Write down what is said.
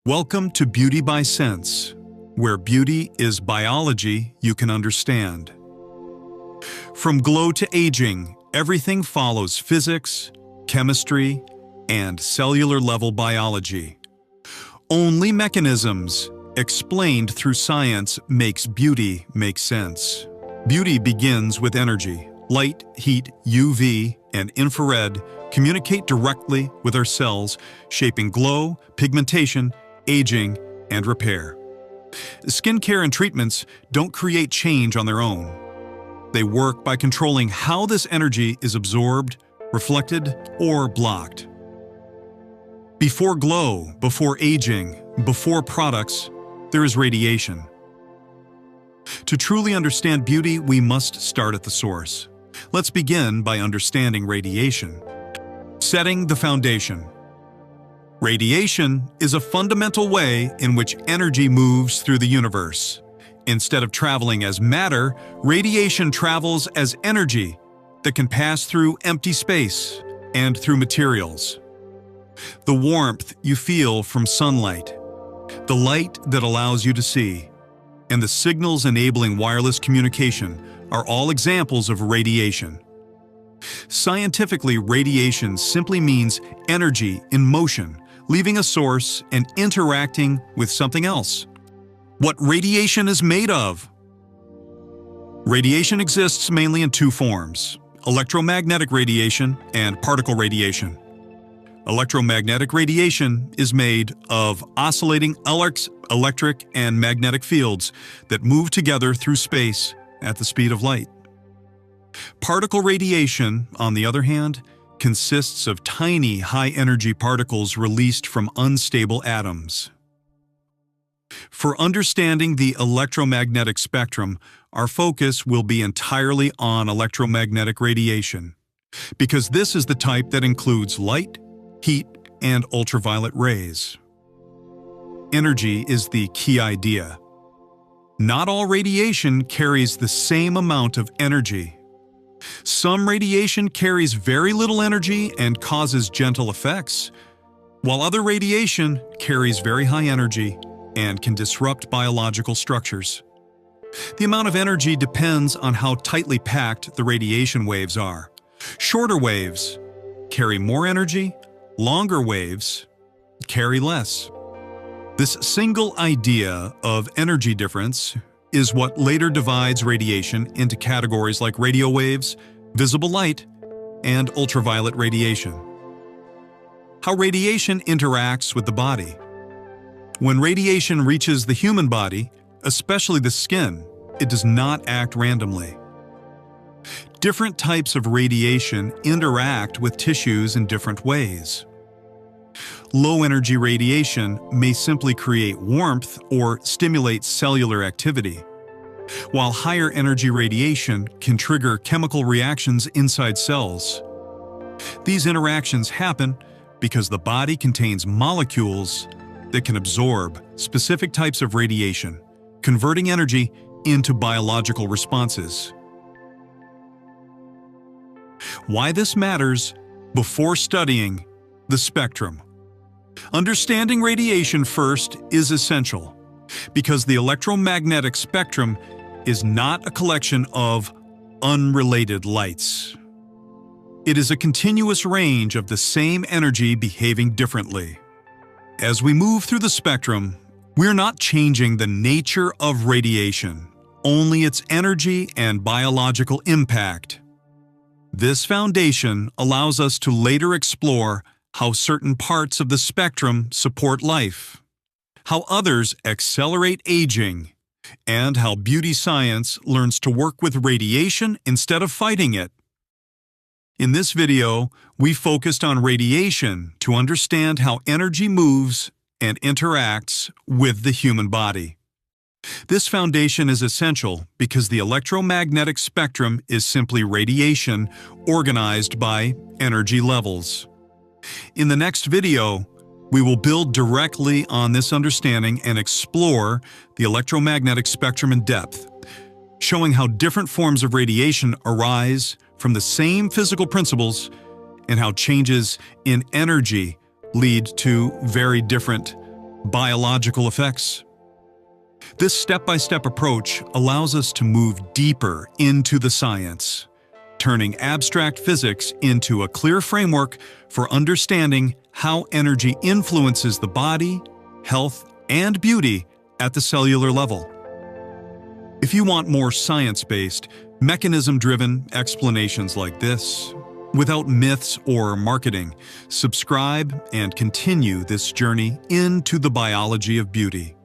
Welcome to Beauty by Sense, where beauty is biology you can understand. From glow to aging, everything follows physics, chemistry, and cellular-level biology. Only mechanisms explained through science makes beauty make sense. Beauty begins with energy. Light, heat, UV, and infrared communicate directly with our cells, shaping glow, pigmentation, aging, and repair. Skincare and treatments don't create change on their own. They work by controlling how this energy is absorbed, reflected, or blocked. Before glow, before aging, before products, there is radiation. To truly understand beauty, we must start at the source. Let's begin by understanding radiation. Setting the foundation. Radiation is a fundamental way in which energy moves through the universe. Instead of traveling as matter, radiation travels as energy that can pass through empty space and through materials. The warmth you feel from sunlight, the light that allows you to see, and the signals enabling wireless communication are all examples of radiation. Scientifically, radiation simply means energy in motion, leaving a source and interacting with something else. What radiation is made of? Radiation exists mainly in two forms: electromagnetic radiation and particle radiation. Electromagnetic radiation is made of oscillating electric and magnetic fields that move together through space at the speed of light. Particle radiation, on the other hand, consists of tiny high-energy particles released from unstable atoms. For understanding the electromagnetic spectrum, our focus will be entirely on electromagnetic radiation, because this is the type that includes light, heat, and ultraviolet rays. Energy is the key idea. Not all radiation carries the same amount of energy. Some radiation carries very little energy and causes gentle effects, while other radiation carries very high energy and can disrupt biological structures. The amount of energy depends on how tightly packed the radiation waves are. Shorter waves carry more energy, longer waves carry less. This single idea of energy difference is what later divides radiation into categories like radio waves, visible light, and ultraviolet radiation. How radiation interacts with the body. When radiation reaches the human body, especially the skin, it does not act randomly. Different types of radiation interact with tissues in different ways. Low-energy radiation may simply create warmth or stimulate cellular activity, while higher-energy radiation can trigger chemical reactions inside cells. These interactions happen because the body contains molecules that can absorb specific types of radiation, converting energy into biological responses. Why this matters before studying the spectrum. Understanding radiation first is essential because the electromagnetic spectrum is not a collection of unrelated lights. It is a continuous range of the same energy behaving differently. As we move through the spectrum, we're not changing the nature of radiation, only its energy and biological impact. This foundation allows us to later explore how certain parts of the spectrum support life, how others accelerate aging, and how beauty science learns to work with radiation instead of fighting it. In this video, we focused on radiation to understand how energy moves and interacts with the human body. This foundation is essential because the electromagnetic spectrum is simply radiation organized by energy levels. In the next video, we will build directly on this understanding and explore the electromagnetic spectrum in depth, showing how different forms of radiation arise from the same physical principles and how changes in energy lead to very different biological effects. This step-by-step approach allows us to move deeper into the science, turning abstract physics into a clear framework for understanding how energy influences the body, health, and beauty at the cellular level. If you want more science-based, mechanism-driven explanations like this, without myths or marketing, subscribe and continue this journey into the biology of beauty.